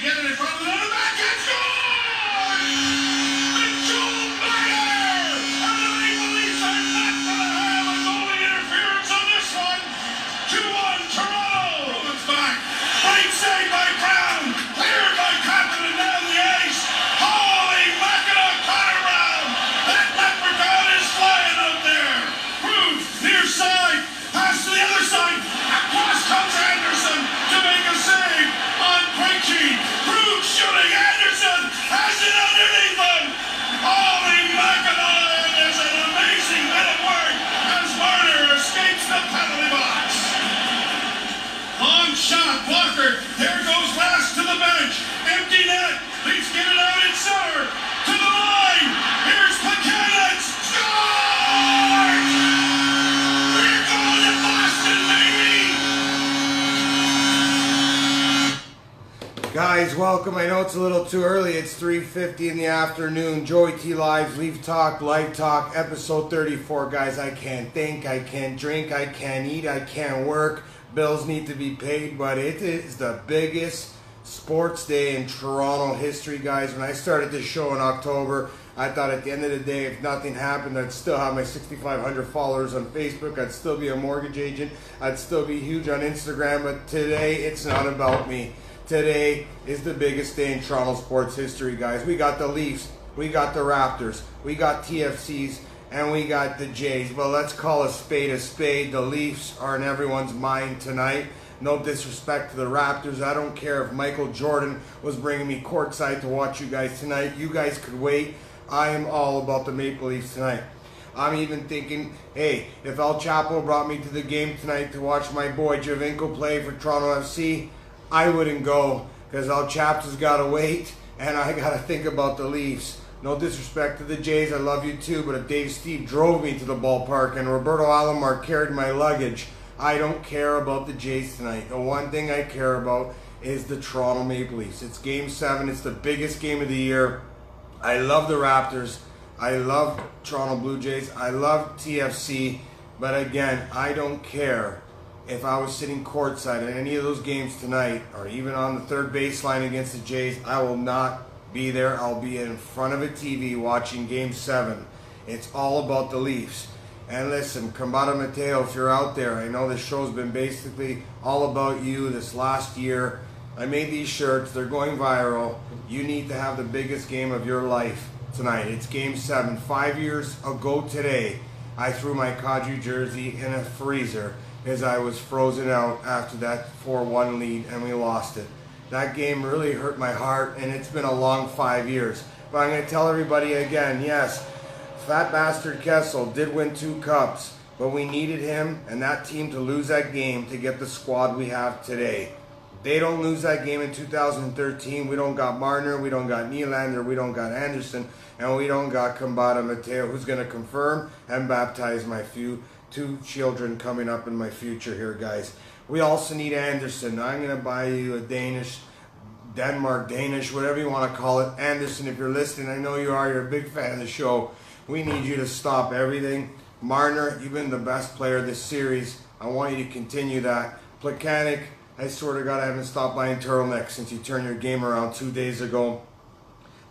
get it in front of the net. Back and scores! Mitchell Bader! And the Maple Leafs are not going to have a goalie interference on this one. 2-1 Toronto. Bruins back. Great save by Brown. Cleared by Kapanen down the ice. Holy Mackinac, Connor Brown. That leprechaun is flying out there. Cruz, near side. Pass to the other side. Across comes Anderson to make a save on Krejci. Cruz shooting. Anderson has it underneath him. Holy Mackinac is an amazing bit of work as Marner escapes the penalty box. Long shot, Walker. There goes last to the bench. Empty net. Leafs get it out in center. To the line. Here's Buchanan. Scores! We're going to Boston, baby! Guys, welcome. I know it's a little too early. It's 3:50 in the afternoon. JoeyTLive, Leaf Talk, Live Talk, episode 34. Guys, I can't think, I can't drink, I can't eat, I can't work. Bills need to be paid, but it is the biggest sports day in Toronto history, guys. When I started this show in October, I thought at the end of the day, if nothing happened, I'd still have my 6,500 followers on Facebook. I'd still be a mortgage agent. I'd still be huge on Instagram. But today, it's not about me. Today is the biggest day in Toronto sports history, guys. We got the Leafs. We got the Raptors. We got TFCs. And we got the Jays. But let's call a spade a spade. The Leafs are in everyone's mind tonight. No disrespect to the Raptors. I don't care if Michael Jordan was bringing me courtside to watch you guys tonight. You guys could wait. I am all about the Maple Leafs tonight. I'm even thinking, hey, if El Chapo brought me to the game tonight to watch my boy Javinko play for Toronto FC, I wouldn't go because El Chapo's got to wait and I got to think about the Leafs. No disrespect to the Jays, I love you too, but if Dave Steve drove me to the ballpark and Roberto Alomar carried my luggage, I don't care about the Jays tonight. The one thing I care about is the Toronto Maple Leafs. It's Game 7. It's the biggest game of the year. I love the Raptors. I love Toronto Blue Jays. I love TFC. But again, I don't care if I was sitting courtside at any of those games tonight or even on the third baseline against the Jays. I will not be there. I'll be in front of a TV watching Game 7. It's all about the Leafs. And listen, Combata Mateo, if you're out there, I know this show's been basically all about you this last year. I made these shirts. They're going viral. You need to have the biggest game of your life tonight. It's Game 7. 5 years ago today, I threw my Kadri jersey in a freezer as I was frozen out after that 4-1 lead and we lost it. That game really hurt my heart, and it's been a long 5 years. But I'm going to tell everybody again, yes, Fat Bastard Kessel did win 2 cups, but we needed him and that team to lose that game to get the squad we have today. They don't lose that game in 2013. We don't got Marner, we don't got Nylander, we don't got Anderson, and we don't got Combata Mateo, who's going to confirm and baptize my 2 children coming up in my future here, guys. We also need Anderson. I'm going to buy you a Danish, whatever you want to call it. Anderson, if you're listening, I know you are. You're a big fan of the show. We need you to stop everything. Marner, you've been the best player this series. I want you to continue that. Plekanec, I swear to God, I haven't stopped buying turtlenecks since you turned your game around 2 days ago.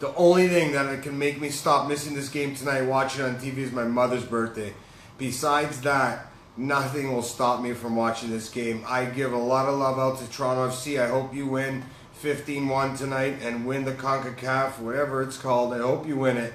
The only thing that can make me stop missing this game tonight, watching it on TV, is my mother's birthday. Besides that, nothing will stop me from watching this game. I give a lot of love out to Toronto FC. I hope you win 15-1 tonight and win the CONCACAF, whatever it's called. I hope you win it.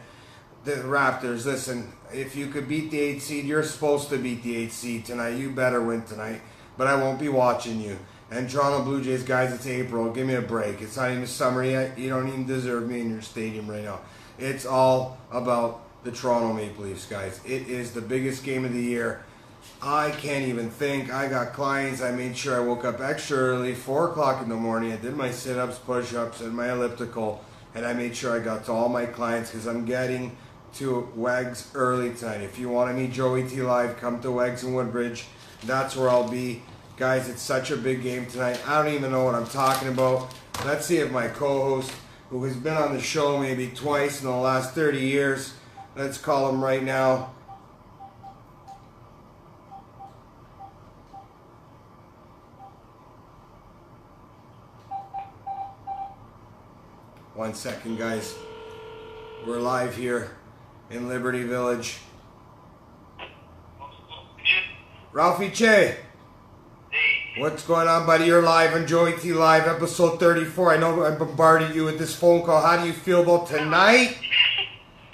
The Raptors, listen, if you could beat the 8th seed, you're supposed to beat the 8th seed tonight. You better win tonight. But I won't be watching you. And Toronto Blue Jays, guys, it's April. Give me a break. It's not even summer yet. You don't even deserve me in your stadium right now. It's all about the Toronto Maple Leafs, guys. It is the biggest game of the year. I can't even think. I got clients. I made sure I woke up extra early, 4 o'clock in the morning. I did my sit-ups, push-ups, and my elliptical. And I made sure I got to all my clients because I'm getting to Wags early tonight. If you want to meet JoeyTLive, come to Wags in Woodbridge. That's where I'll be. Guys, it's such a big game tonight. I don't even know what I'm talking about. Let's see if my co-host, who has been on the show maybe twice in the last 30 years, let's call him right now. 1 second, guys. We're live here in Liberty Village. Ralphie Che. What's going on, buddy? You're live on JoeyTLive, episode 34. I know I bombarded you with this phone call. How do you feel about tonight?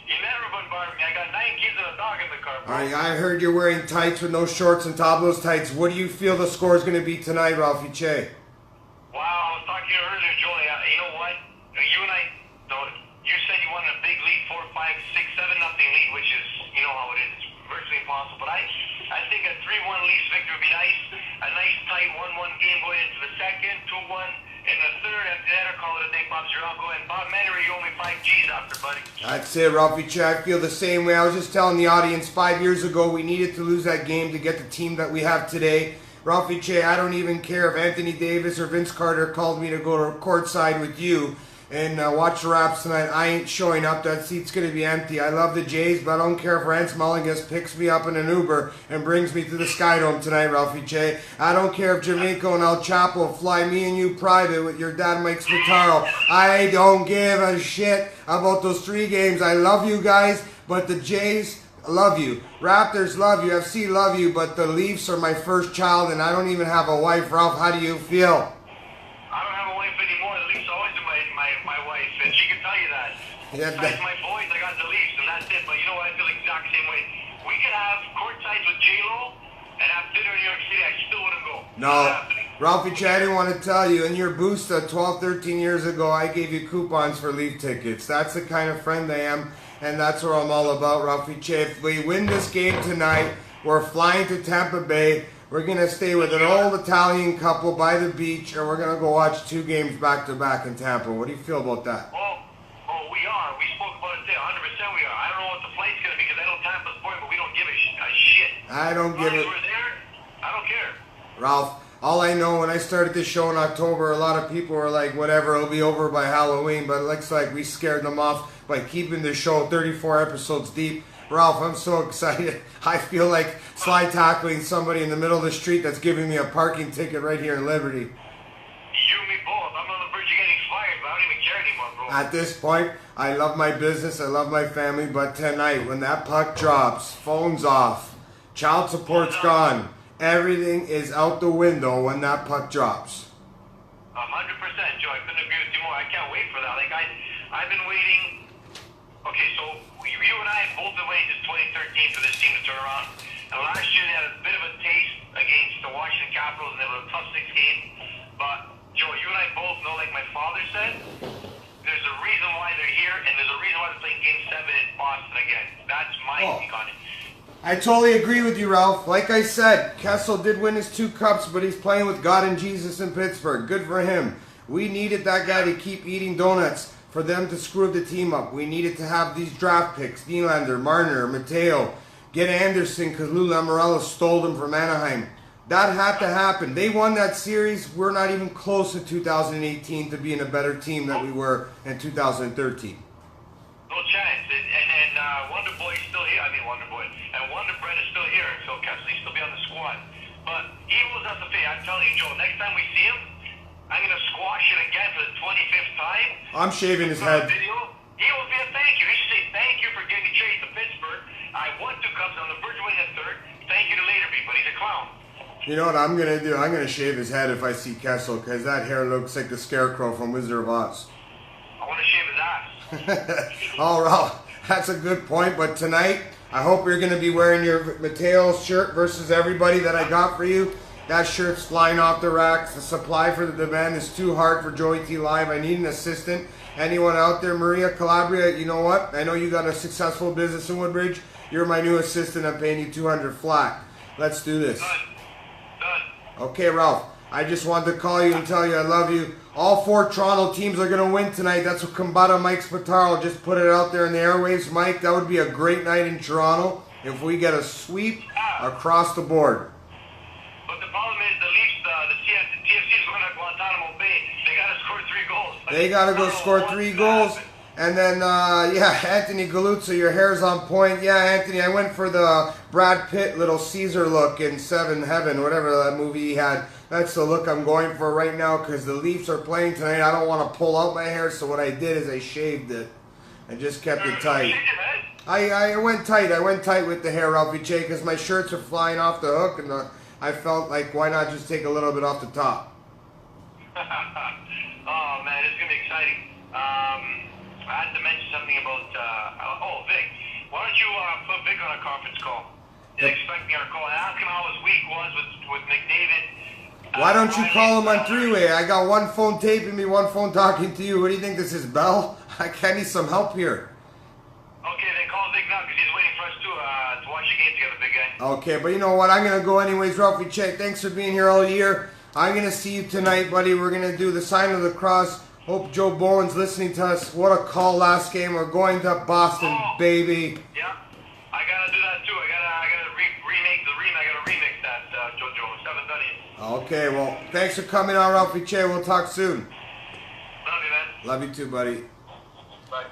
You never bombarded me. I got 9 kids and a dog in the car, bro. I heard you're wearing tights with no shorts on top of those tights. What do you feel the score is going to be tonight, Ralphie Che? Wow, I was talking to you earlier, Joey. You know what? You and I, you said you wanted a big lead, 4, 5, 6, 7 nothing lead, which is, you know how it is. It's virtually impossible. But I think a 3-1 Leafs victory would be nice. A nice tight 1-1 game going into the second, 2-1 in the third. After that, I'll call it a day. Bob's your uncle. And Bob Mannery, you owe me 5 G's after, buddy. That's it, Ralphie Che. I feel the same way. I was just telling the audience 5 years ago we needed to lose that game to get the team that we have today. Ralphie Che, I don't even care if Anthony Davis or Vince Carter called me to go to courtside with you and watch the Raps tonight. I ain't showing up. That seat's going to be empty. I love the Jays, but I don't care if Rance Mulligan picks me up in an Uber and brings me to the Sky Dome tonight, Ralphie Che. I don't care if Javinko and El Chapo fly me and you private with your dad, Mike Spataro. I don't give a shit about those 3 games. I love you guys, but the Jays love you. Raptors love you. FC love you, but the Leafs are my first child, and I don't even have a wife. Ralph, how do you feel? I don't have a wife anymore. The Leafs always been my wife, and she can tell you that. Yeah, Besides my boys, I got the Leafs, and that's it. But you know what? I feel the exact same way. We could have court sides with J-Lo and have dinner in New York City. I still wouldn't go. No. Ralphie Che, I didn't want to tell you. In your booster 12, 13 years ago, I gave you coupons for Leaf tickets. That's the kind of friend I am, and that's what I'm all about, Ralphie Che. If we win this game tonight, we're flying to Tampa Bay. We're going to stay with an old Italian couple by the beach, and we're going to go watch 2 games back-to-back in Tampa. What do you feel about that? Oh, we are. We spoke about it today. 100% we are. I don't know what the flight's going to be because I know Tampa's boring, but we don't give a shit. I don't give it. We're there. I don't care. Ralph, all I know, when I started this show in October, a lot of people were like, whatever, it'll be over by Halloween, but it looks like we scared them off by keeping the show 34 episodes deep. Ralph, I'm so excited. I feel like slide tackling somebody in the middle of the street that's giving me a parking ticket right here in Liberty. You and me both. I'm on the verge of getting fired, but I don't even care anymore, bro. At this point, I love my business, I love my family, but tonight, when that puck drops, phone's off, child support's gone, everything is out the window when that puck drops. 100%, Joe. I couldn't agree with you more. I can't wait for that. Like, I've been waiting. Okay, so you and I have both been waiting since 2013 for this team to turn around. And last year they had a bit of a taste against the Washington Capitals, and they were a tough 6 game. But, Joe, you and I both know, like my father said, there's a reason why they're here, and there's a reason why they're playing Game 7 in Boston again. That's my take on it. I totally agree with you, Ralph. Like I said, Kessel did win his 2 cups, but he's playing with God and Jesus in Pittsburgh. Good for him. We needed that guy to keep eating donuts for them to screw the team up. We needed to have these draft picks, Nylander, Marner, Mateo, get Anderson because Lou Lamoriello stole them from Anaheim. That had to happen. They won that series. We're not even close to 2018 to being a better team than we were in 2013. No chance. And then Wonder Boy's still here. I mean, Wonder Boy. And Wonder Bread is still here. So Kessler still be on the squad. But evil has to pay. I'm telling you, Joe, next time we see him, I'm going to squash it again for the 25th time. I'm shaving his head. Video. He will be a thank you. He should say thank you for getting me traded to Pittsburgh. I won 2 cups on the verge of winning a 3rd. Thank you to later, but he's a clown. You know what I'm going to do? I'm going to shave his head if I see Kessel because that hair looks like the Scarecrow from Wizard of Oz. I want to shave his ass. Oh, Ralph, that's a good point. But tonight, I hope you're going to be wearing your Mateo shirt versus everybody that I got for you. That shirt's flying off the racks. The supply for the demand is too hard for JoeyTLive. I need an assistant. Anyone out there, Maria Calabria, you know what? I know you got a successful business in Woodbridge. You're my new assistant. I'm paying you $200 flat. Let's do this. Done. Okay, Ralph. I just wanted to call you and tell you I love you. All 4 Toronto teams are going to win tonight. That's what Kambata Mike Spataro just put it out there in the airwaves. Mike, that would be a great night in Toronto if we get a sweep across the board. But the problem is the Leafs, the TFC is going to Guantanamo Bay. They got to score 3 goals. They got to go score 3 goals. And then, yeah, Anthony Galuzza, your hair's on point. Yeah, Anthony, I went for the Brad Pitt little Caesar look in 7 Heaven, whatever that movie he had. That's the look I'm going for right now because the Leafs are playing tonight. I don't want to pull out my hair, so what I did is I shaved it. I just kept it tight. I went tight. I went tight with the hair, Ralphie J, because my shirts are flying off the hook, and I felt like why not just take a little bit off the top. Oh man, it's gonna be exciting. I had to mention something about. Vic, why don't you put Vic on a conference call? He's expecting our call. And ask him how his week was with McDavid. Why don't you call him on three-way? I got one phone taping me, one phone talking to you. What do you think this is, Bell? I need some help here. Okay, then call Vic now because he's waiting for us to watch the game together, big guy. Okay, but you know what? I'm going to go anyways, Ralphie Check. Thanks for being here all year. I'm going to see you tonight, buddy. We're going to do the sign of the cross. Hope Joe Bowen's listening to us. What a call last game. We're going to Boston, baby. Yeah, I got to do that too. I got to remix that, JoJo. 7:30. Okay, well, thanks for coming on, Ralphie Che. We'll talk soon. Love you, man. Love you too, buddy. Bye.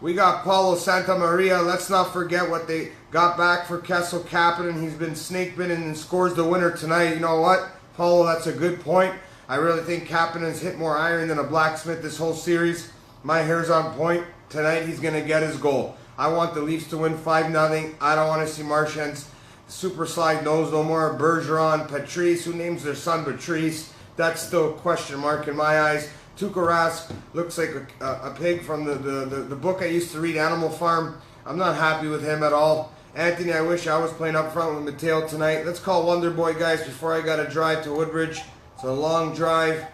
We got Paulo Santa Maria. Let's not forget what they got back for Kessel Kapanen. He's been snake bitten and scores the winner tonight. You know what, Paulo, that's a good point. I really think Kapanen's hit more iron than a blacksmith this whole series. My hair's on point. Tonight he's going to get his goal. I want the Leafs to win 5-0. I don't want to see Marchand's super slide nose no more. Bergeron, Patrice, who names their son Patrice? That's still a question mark in my eyes. Tuukka Rask looks like a pig from the book I used to read, Animal Farm. I'm not happy with him at all. Anthony, I wish I was playing up front with Mateo tonight. Let's call Wonder Boy, guys, before I got to drive to Woodbridge. It's a long drive.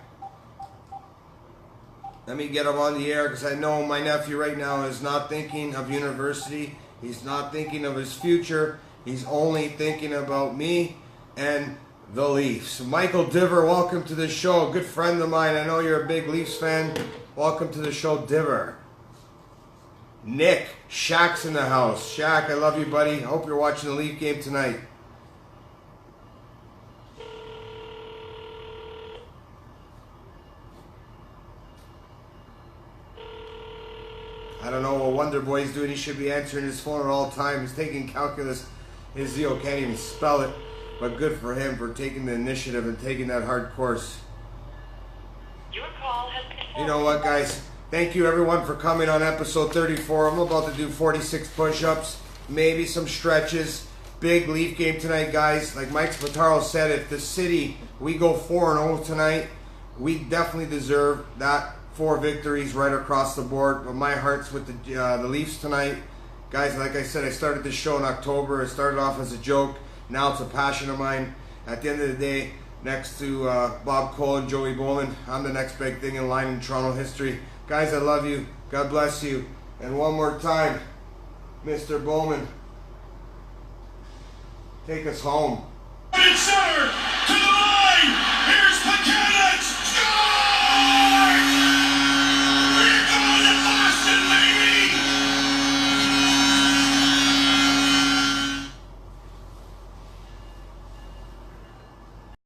Let me get him on the air because I know my nephew right now is not thinking of university. He's not thinking of his future. He's only thinking about me and the Leafs. Michael Diver, welcome to the show. Good friend of mine. I know you're a big Leafs fan. Welcome to the show, Diver. Nick, Shaq's in the house. Shaq, I love you, buddy. I hope you're watching the Leaf game tonight. I don't know what Wonder Boy's doing. He should be answering his phone at all times. He's taking calculus. His Zio can't even spell it. But good for him for taking the initiative and taking that hard course. Your call has been. You know what, guys? Thank you, everyone, for coming on episode 34. I'm about to do 46 push-ups, maybe some stretches. Big Leaf game tonight, guys. Like Mike Spataro said, if the city, we go 4-0 tonight, we definitely deserve that 4 victories right across the board. But my heart's with the Leafs tonight. Guys, like I said, I started this show in October. It started off as a joke. Now it's a passion of mine. At the end of the day, next to Bob Cole and Joey Bowman, I'm the next big thing in line in Toronto history. Guys, I love you. God bless you. And one more time, Mr. Bowman, take us home. Center.